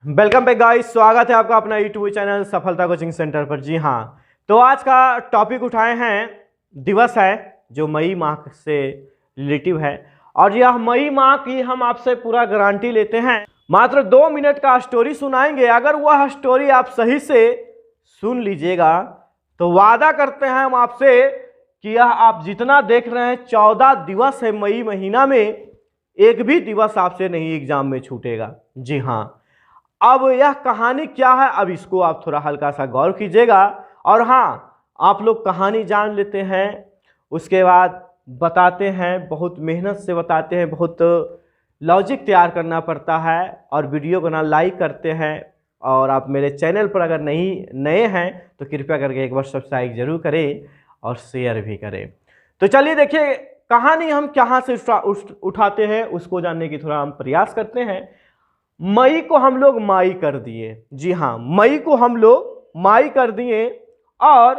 Welcome back guys, स्वागत है आपका अपना यूट्यूब चैनल सफलता कोचिंग सेंटर पर। जी हाँ, तो आज का टॉपिक उठाए हैं, दिवस है जो मई माह से रिलेटिव है। और यह मई माह की हम आपसे पूरा गारंटी लेते हैं। मात्र 2 मिनट का स्टोरी सुनाएंगे। अगर वह स्टोरी आप सही से सुन लीजिएगा तो वादा करते हैं हम आपसे कि यह आप जितना देख रहे हैं 14 दिवस है मई महीना में, एक भी दिवस आपसे नहीं एग्जाम में छूटेगा। जी हाँ, अब यह कहानी क्या है, अब इसको आप थोड़ा हल्का सा गौर कीजिएगा। और हाँ, आप लोग कहानी जान लेते हैं, उसके बाद बताते हैं, बहुत मेहनत से बताते हैं, बहुत लॉजिक तैयार करना पड़ता है। और वीडियो को ना लाइक करते हैं। और आप मेरे चैनल पर अगर नए हैं तो कृपया करके एक बार सब्सक्राइब जरूर करें और शेयर भी करें। तो चलिए देखिए, कहानी हम कहाँ से उठाते हैं उसको जानने की थोड़ा हम प्रयास करते हैं। मई को हम लोग माई कर दिए। जी हाँ, मई को हम लोग माई कर दिए। और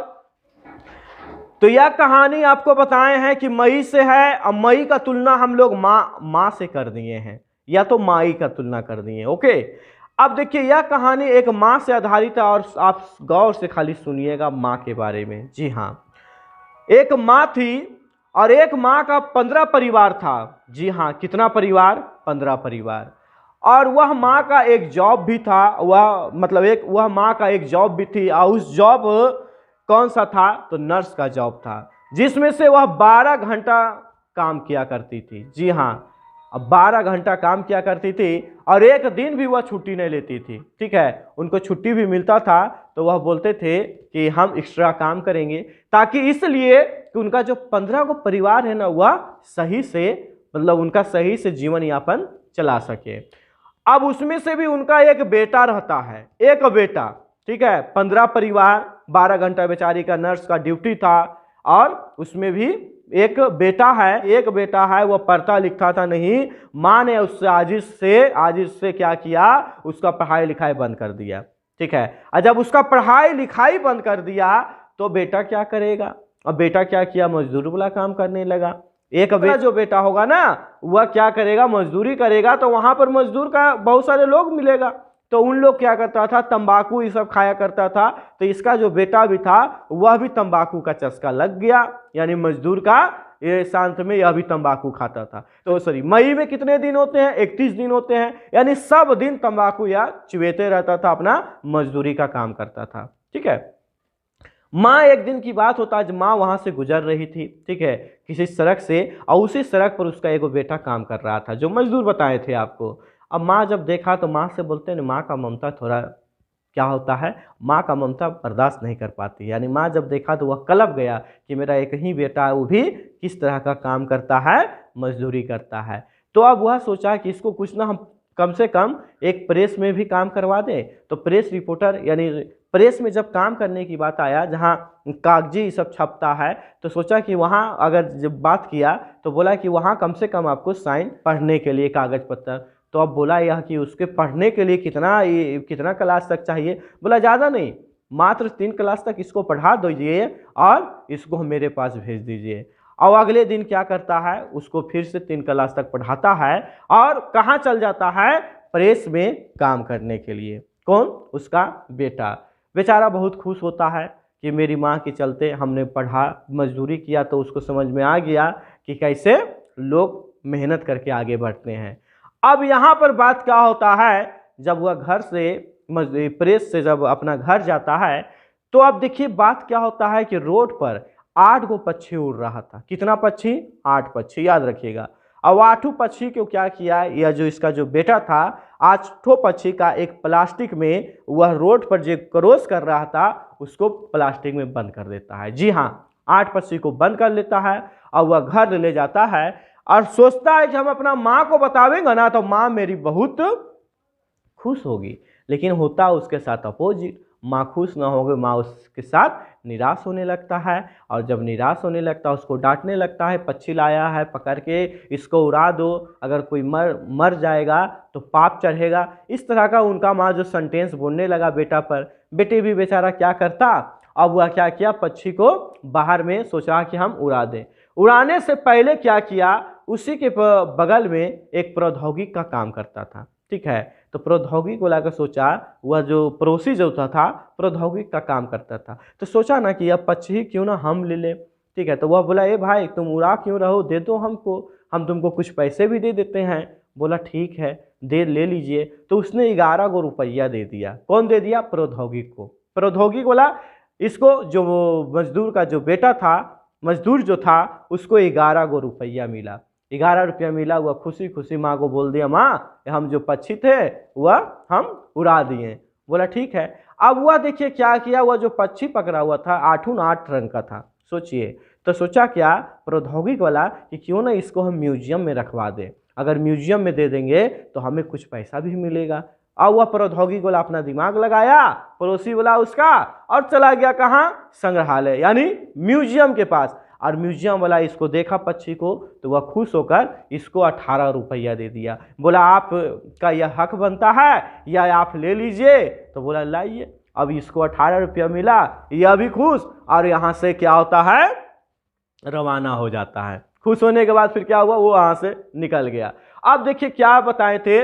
तो यह कहानी आपको बताए हैं कि मई से है, और मई का तुलना हम लोग माँ से कर दिए हैं, या तो माई का तुलना कर दिए। ओके, अब देखिए यह कहानी एक माँ से आधारित है और आप गौर से खाली सुनिएगा माँ के बारे में। जी हाँ, एक माँ थी और एक माँ का 15 परिवार था। जी हाँ, कितना परिवार? 15 परिवार। और वह माँ का एक जॉब भी था, वह माँ का एक जॉब भी थी। और उस जॉब कौन सा था? तो नर्स का जॉब था, जिसमें से वह 12 घंटा काम किया करती थी। जी हाँ, अब 12 घंटा काम किया करती थी और एक दिन भी वह छुट्टी नहीं लेती थी। ठीक है, उनको छुट्टी भी मिलता था तो वह बोलते थे कि हम एक्स्ट्रा काम करेंगे, ताकि इसलिए कि उनका जो 15 को परिवार है ना, वह सही से उनका सही से जीवन यापन चला सके। अब उसमें से भी उनका एक बेटा रहता है, एक बेटा। ठीक है, 15 परिवार, 12 घंटा बेचारी का नर्स का ड्यूटी था। और उसमें भी एक बेटा है, वो पढ़ता लिखता था नहीं। माँ ने उससे आजिज से क्या किया? उसका पढ़ाई लिखाई बंद कर दिया। ठीक है, और जब उसका पढ़ाई लिखाई बंद कर दिया तो बेटा क्या करेगा? अब बेटा क्या किया? मजदूर वाला काम करने लगा। एक जो बेटा होगा ना, वह क्या करेगा? मजदूरी करेगा। तो वहां पर मजदूर का बहुत सारे लोग मिलेगा, तो उन लोग क्या करता था? तंबाकू ये सब खाया करता था। तो इसका जो बेटा भी था वह भी तंबाकू का चस्का लग गया, यानी मजदूर का ये शांत में यह भी तंबाकू खाता था। तो सॉरी, मई में कितने दिन होते हैं? 31 दिन होते हैं, यानी सब दिन तंबाकू या चिवेते रहता था, अपना मजदूरी का काम करता था। ठीक है, माँ एक दिन की बात होता है, जब माँ वहां से गुजर रही थी, ठीक है, किसी सड़क से, और उसी सड़क पर उसका एक बेटा काम कर रहा था, जो मजदूर बताए थे आपको। अब माँ जब देखा तो माँ से बोलते हैं, माँ का ममता थोड़ा क्या होता है, माँ का ममता बर्दाश्त नहीं कर पाती। यानी माँ जब देखा तो वह कलप गया कि मेरा एक ही बेटा है, वो भी किस तरह का काम करता है? मजदूरी करता है। तो अब वह सोचा कि इसको कुछ ना, हम कम से कम एक प्रेस में भी काम करवा दें। तो प्रेस रिपोर्टर, यानी प्रेस में जब काम करने की बात आया, जहाँ कागजी सब छपता है, तो सोचा कि वहाँ अगर जब बात किया तो बोला कि वहाँ कम से कम आपको साइन पढ़ने के लिए कागज पत्र। तो अब बोला यह कि उसके पढ़ने के लिए कितना क्लास तक चाहिए? बोला ज़्यादा नहीं, मात्र 3 क्लास तक इसको पढ़ा दीजिए और इसको मेरे पास भेज दीजिए। और अगले दिन क्या करता है? उसको फिर से 3 क्लास तक पढ़ाता है और कहाँ चल जाता है? प्रेस में काम करने के लिए। कौन? उसका बेटा। बेचारा बहुत खुश होता है कि मेरी माँ के चलते हमने पढ़ा, मजदूरी किया, तो उसको समझ में आ गया कि कैसे लोग मेहनत करके आगे बढ़ते हैं। अब यहाँ पर बात क्या होता है, जब वह घर से प्रेस से जब अपना घर जाता है, तो अब देखिए बात क्या होता है कि रोड पर 8 गो पक्षी उड़ रहा था। कितना पक्षी? 8 पक्षी, याद रखिएगा। अब 8 पक्षी को क्या किया, यह जो इसका जो बेटा था, 8 पक्षी का एक प्लास्टिक में, वह रोड पर जो क्रॉस कर रहा था उसको प्लास्टिक में बंद कर देता है। जी हाँ, 8 पक्षी को बंद कर लेता है और वह घर ले जाता है और सोचता है कि हम अपना माँ को बतावेंगे ना तो माँ मेरी बहुत खुश होगी। लेकिन होता उसके साथ अपोजिट। माँ खुश ना होगी, माँ उसके साथ निराश होने लगता है। और जब निराश होने लगता है, उसको डांटने लगता है, पक्षी लाया है पकड़ के, इसको उड़ा दो, अगर कोई मर जाएगा तो पाप चढ़ेगा। इस तरह का उनका माँ जो सेंटेंस बोलने लगा बेटा पर। बेटे भी बेचारा क्या करता, अब वह क्या किया, पक्षी को बाहर में सोचा कि हम उड़ा दें। उड़ाने से पहले क्या किया, उसी के बगल में एक प्रौद्योगिक का काम करता था। ठीक है, तो प्रौद्योगिकी को लाकर सोचा, वह जो पड़ोसी जो था प्रौद्योगिकी का काम करता था, तो सोचा ना कि अब पक्षी क्यों ना हम ले लें। ठीक है, तो वह बोला ए भाई तुम उड़ा क्यों रहो, दे दो हमको, हम तुमको कुछ पैसे भी दे देते हैं। बोला ठीक है दे ले लीजिए। तो उसने 11 गो रुपया दे दिया। कौन दे दिया? प्रौद्योगिकी को। प्रौद्योगिकी बोला इसको, जो मजदूर का जो बेटा था, मजदूर जो था उसको 11 गो रुपया मिला। 11 रुपया मिला, वह खुशी खुशी माँ को बोल दिया माँ हम जो पक्षी थे वह हम उड़ा दिए। बोला ठीक है। अब वह देखिए क्या किया, वह जो पक्षी पकड़ा हुआ था 8 रंग का था, सोचिए। तो सोचा क्या प्रौद्योगिकी वाला कि क्यों ना इसको हम म्यूजियम में रखवा दें, अगर म्यूजियम में दे देंगे तो हमें कुछ पैसा भी मिलेगा। अब वह प्रौद्योगिकी वाला अपना दिमाग लगाया, पड़ोसी वाला उसका, और चला गया कहाँ? संग्रहालय यानी म्यूजियम के पास। और म्यूजियम वाला इसको देखा पक्षी को, तो वह खुश होकर इसको 18 रुपया दे दिया। बोला आपका यह हक बनता है या आप ले लीजिए। तो बोला लाइए। अब इसको 18 रुपया मिला, यह भी खुश, और यहाँ से क्या होता है रवाना हो जाता है। खुश होने के बाद फिर क्या हुआ, वो वहाँ से निकल गया। अब देखिए क्या बताए थे,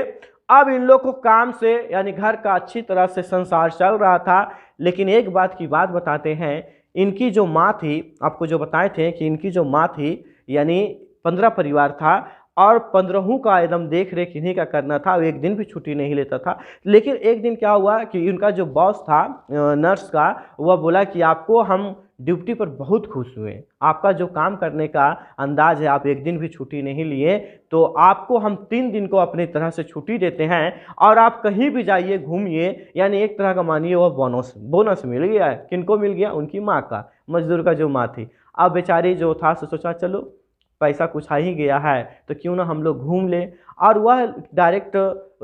अब इन लोग को काम से यानी घर का अच्छी तरह से संसार चल रहा था। लेकिन एक बात की बात बताते हैं, इनकी जो माँ थी, आपको जो बताए थे कि इनकी जो माँ थी यानी 15 परिवार था, और 15 का एकदम देख रेख इन्हीं का करना था, वो एक दिन भी छुट्टी नहीं लेता था। लेकिन एक दिन क्या हुआ कि उनका जो बॉस था नर्स का, वह बोला कि आपको हम ड्यूटी पर बहुत खुश हुए, आपका जो काम करने का अंदाज है, आप एक दिन भी छुट्टी नहीं लिए, तो आपको हम 3 दिन को अपनी तरह से छुट्टी देते हैं, और आप कहीं भी जाइए घूमिए। यानी एक तरह का मानिए वह बोनस मिल गया है। किनको मिल गया? उनकी माँ का, मजदूर का जो माँ थी। अब बेचारी जो था सोचा चलो पैसा कुछ आ ही गया है तो क्यों ना हम लोग घूम लें। और वह डायरेक्ट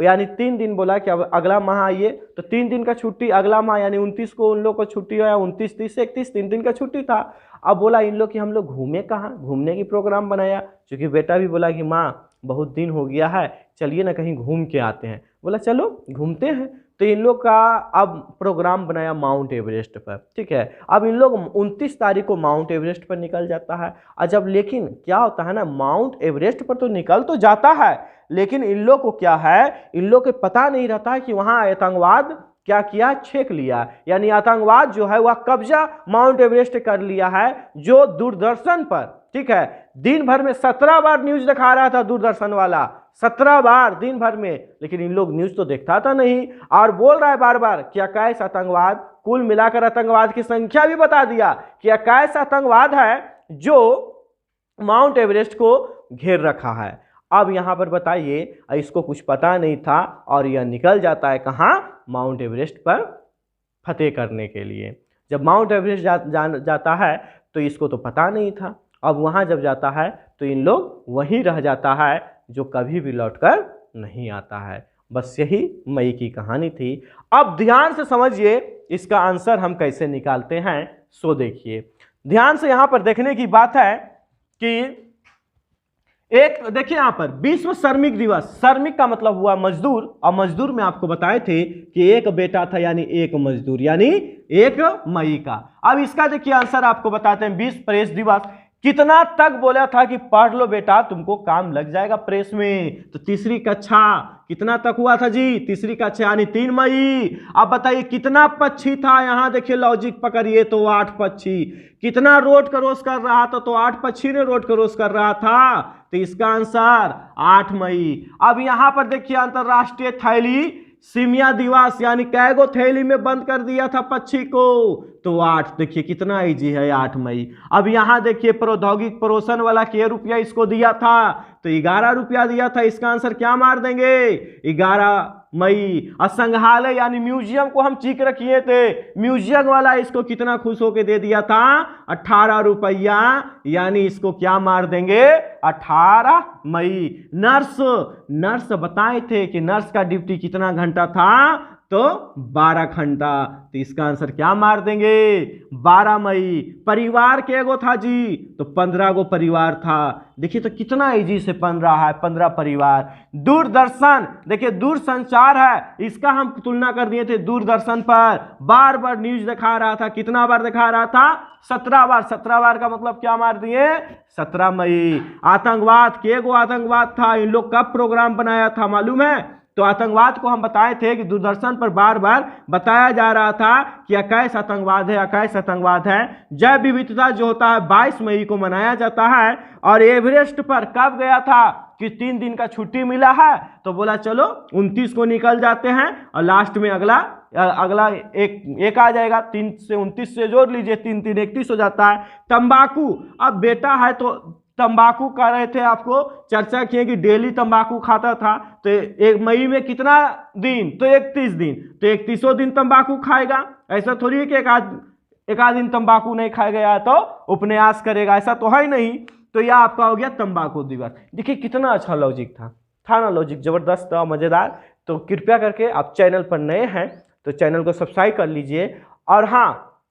यानी 3 दिन बोला कि अब अगला माह आइए, तो 3 दिन का छुट्टी अगला माह यानी 29 को उन लोग को छुट्टी है, 29, 30, 31 3 दिन का छुट्टी था। अब बोला इन लोग कि हम लोग घूमे कहाँ, घूमने की प्रोग्राम बनाया, क्योंकि बेटा भी बोला कि माँ बहुत दिन हो गया है, चलिए ना कहीं घूम के आते हैं। बोला चलो घूमते हैं। तो इन लोग का अब प्रोग्राम बनाया माउंट एवरेस्ट पर। ठीक है, अब इन लोग 29 तारीख को माउंट एवरेस्ट पर निकल जाता है। और जब लेकिन क्या होता है ना, माउंट एवरेस्ट पर तो निकल तो जाता है, लेकिन इन लोग को क्या है, इन लोग को पता नहीं रहता है कि वहाँ आतंकवाद क्या किया, छेक लिया। यानी आतंकवाद जो है वह कब्जा माउंट एवरेस्ट कर लिया है, जो दूरदर्शन पर, ठीक है, दिन भर में 17 बार न्यूज दिखा रहा था दूरदर्शन वाला, 17 बार दिन भर में। लेकिन इन लोग न्यूज तो देखता था नहीं, और बोल रहा है बार बार कि 21 आतंकवाद, कुल मिलाकर आतंकवाद की संख्या भी बता दिया कि 21 आतंकवाद है जो माउंट एवरेस्ट को घेर रखा है। अब यहाँ पर बताइए, इसको कुछ पता नहीं था और यह निकल जाता है कहाँ, माउंट एवरेस्ट पर फतेह करने के लिए। जब माउंट एवरेस्ट जाता है तो इसको तो पता नहीं था। अब वहाँ जब जाता है तो इन लोग वहीं रह जाता है, जो कभी भी लौटकर नहीं आता है। बस यही मई की कहानी थी। अब ध्यान से समझिए इसका आंसर हम कैसे निकालते हैं, सो देखिए ध्यान से। यहाँ पर देखने की बात है कि एक देखिए यहाँ पर विश्व श्रमिक दिवस, श्रमिक का मतलब हुआ मजदूर, और मजदूर में आपको बताए थे कि एक बेटा था यानी एक मजदूर, यानी 1 मई का। अब इसका देखिए आंसर आपको बताते हैं। विश्व प्रेस दिवस कितना तक बोला था कि पढ़ लो बेटा तुमको काम लग जाएगा प्रेस में, तो तीसरी कक्षा कितना तक हुआ था जी, तीसरी कक्षा यानी 3 मई। अब बताइए कितना पक्षी था, यहाँ देखिए लॉजिक पकड़िए, तो 8 पक्षी। कितना रोड क्रॉस कर रहा था, तो 8 पक्षी ने रोड क्रॉस कर रहा था, तो इसका आंसर 8 मई। अब यहाँ पर देखिए अंतरराष्ट्रीय थैली सीमिया दिवस, यानी कैगो थैली में बंद कर दिया था पक्षी को, तो 8। देखिए कितना इजी है, 8 मई। अब यहाँ देखिए प्रौद्योगिक परोसन वाला के रुपया इसको दिया था, तो 11 रुपया दिया था। इसका आंसर क्या मार देंगे, 11 मई। और संग्रहालय यानी म्यूजियम को हम चीख रखिए थे, म्यूजियम वाला इसको कितना खुश होके दे दिया था, 18 रुपया, यानी इसको क्या मार देंगे, 18 मई। नर्स बताए थे कि नर्स का ड्यूटी कितना घंटा था, तो 12 घंटा, तो इसका आंसर क्या मार देंगे, 12 मई। परिवार के गो था जी, तो 15 गो परिवार था। देखिए तो कितना इजी से 15 है, 15 परिवार। दूरदर्शन देखिए दूर संचार है, इसका हम तुलना कर दिए थे दूरदर्शन पर, बार बार न्यूज दिखा रहा था। कितना बार दिखा रहा था, 17 बार। 17 बार का मतलब क्या मार दिए, 17 मई। आतंकवाद के गो आतंकवाद था, इन लोग कब प्रोग्राम बनाया था मालूम है, तो आतंकवाद को हम बताए थे कि दूरदर्शन पर बार बार बताया जा रहा था कि 21 आतंकवाद है, 21 आतंकवाद है। जैव विविधता जो होता है 22 मई को मनाया जाता है। और एवरेस्ट पर कब गया था कि 3 दिन का छुट्टी मिला है, तो बोला चलो 29 को निकल जाते हैं और लास्ट में अगला एक आ जाएगा, 3 से 29 से जोड़ लीजिए, 3 3 31 हो जाता है। तंबाकू, अब बेटा है तो तंबाकू कर रहे थे, आपको चर्चा किए कि डेली तंबाकू खाता था, तो 1 मई में कितना दिन, तो 31 दिन, तो 31 दिन तंबाकू खाएगा। ऐसा थोड़ी है कि एक आध दिन तंबाकू नहीं खाया गया तो उपन्यास करेगा, ऐसा तो है ही नहीं। तो यह आपका हो गया तंबाकू दिवस। देखिए कितना अच्छा लॉजिक था ना, लॉजिक जबरदस्त और मजेदार। तो कृपया करके आप चैनल पर नए हैं तो चैनल को सब्सक्राइब कर लीजिए, और हाँ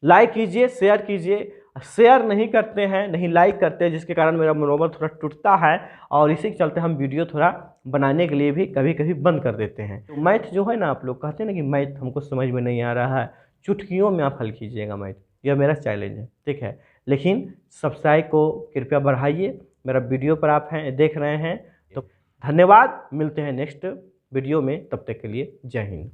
लाइक कीजिए, शेयर कीजिए। शेयर नहीं करते हैं, नहीं लाइक करते हैं, जिसके कारण मेरा मनोबल थोड़ा टूटता है, और इसी के चलते हम वीडियो थोड़ा बनाने के लिए भी कभी कभी बंद कर देते हैं। तो मैथ जो है ना, आप लोग कहते हैं ना कि मैथ हमको समझ में नहीं आ रहा है, चुटकियों में आप हल कीजिएगा मैथ, यह मेरा चैलेंज है, ठीक है। लेकिन सब्सक्राइब को कृपया बढ़ाइए, मेरा वीडियो पर आप हैं देख रहे हैं तो धन्यवाद। मिलते हैं नेक्स्ट वीडियो में, तब तक के लिए जय हिंद।